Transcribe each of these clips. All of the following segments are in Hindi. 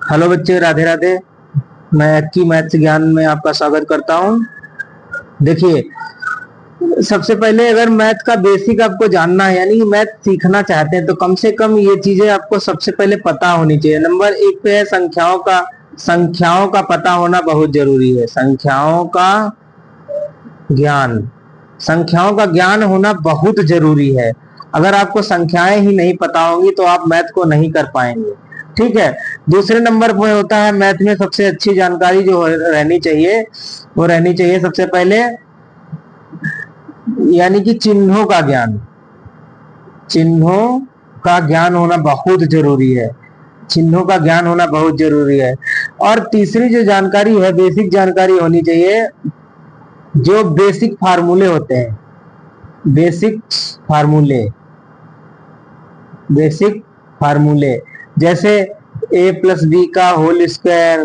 हेलो बच्चे, राधे राधे। मैं की मैथ्स ज्ञान में आपका स्वागत करता हूँ। देखिए, सबसे पहले अगर मैथ का बेसिक आपको जानना है, यानी मैथ सीखना चाहते हैं, तो कम से कम ये चीजें आपको सबसे पहले पता होनी चाहिए। नंबर एक पे है संख्याओं का पता होना बहुत जरूरी है। ज्ञान संख्याओं का ज्ञान होना बहुत जरूरी है। अगर आपको संख्याएं ही नहीं पता होंगी तो आप मैथ को नहीं कर पाएंगे। ठीक है। दूसरे नंबर पर होता है मैथ में सबसे अच्छी जानकारी जो रहनी चाहिए, वो रहनी चाहिए सबसे पहले, यानी कि चिन्हों का ज्ञान होना बहुत जरूरी है। चिन्हों का ज्ञान होना बहुत जरूरी है। और तीसरी जो जानकारी है, बेसिक जानकारी होनी चाहिए, जो बेसिक फार्मूले होते हैं। बेसिक फार्मूले बेसिक फार्मूले जैसे ए प्लस बी का whole square,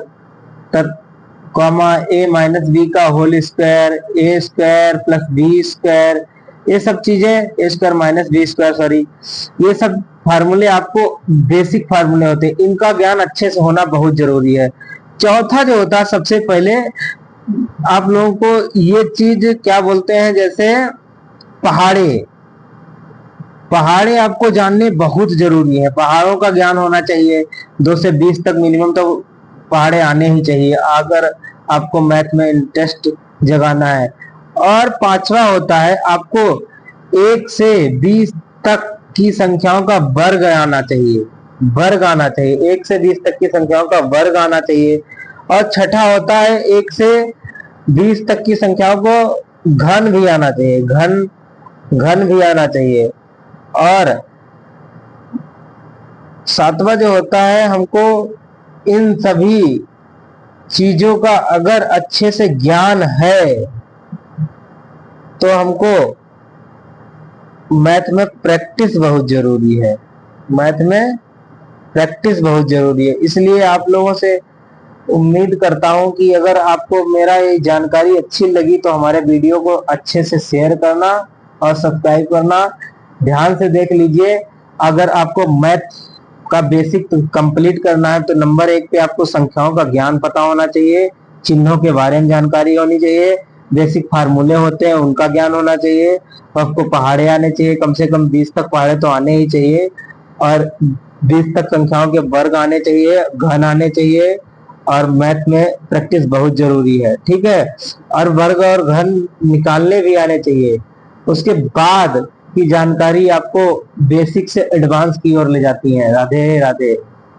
comma A minus B का whole square, A square plus B square, ये सब चीजें, A square minus B square, sorry, ये सब फार्मूले आपको बेसिक फार्मूले होते हैं। इनका ज्ञान अच्छे से होना बहुत जरूरी है। चौथा जो होता है, सबसे पहले आप लोगों को ये चीज क्या बोलते हैं, जैसे पहाड़े पहाड़े आपको जानने बहुत जरूरी है। पहाड़ों का ज्ञान होना चाहिए। 2 से 20 तक मिनिमम तो पहाड़े आने ही चाहिए अगर आपको मैथ में इंटरेस्ट जगाना है। और पांचवा होता है, आपको 1 से 20 तक की संख्याओं का वर्ग आना चाहिए। 1 से 20 तक की संख्याओं का वर्ग आना चाहिए। और छठा होता है, 1 से 20 तक की संख्याओं को घन भी आना चाहिए। घन भी आना चाहिए। और सातवां जो होता है, हमको इन सभी चीजों का अगर अच्छे से ज्ञान है तो हमको मैथ में प्रैक्टिस बहुत जरूरी है। मैथ में प्रैक्टिस बहुत जरूरी है। इसलिए आप लोगों से उम्मीद करता हूं कि अगर आपको मेरा ये जानकारी अच्छी लगी तो हमारे वीडियो को अच्छे से शेयर करना और सब्सक्राइब करना। ध्यान से देख लीजिए। अगर आपको मैथ का बेसिक कंप्लीट करना है तो नंबर 1 पे आपको संख्याओं का ज्ञान पता होना चाहिए, चिन्हों के बारे में जानकारी होनी चाहिए, बेसिक फार्मूले होते हैं उनका ज्ञान होना चाहिए, आपको पहाड़े आने चाहिए, कम से कम 20 तक पहाड़े तो आने ही चाहिए, और 20 तक संख्याओं के वर्ग आने चाहिए, घन आने चाहिए, और मैथ में प्रैक्टिस बहुत जरूरी है। ठीक है। और वर्ग और घन निकालने भी आने चाहिए। उसके बाद की जानकारी आपको बेसिक से एडवांस की ओर ले जाती है। राधे राधे।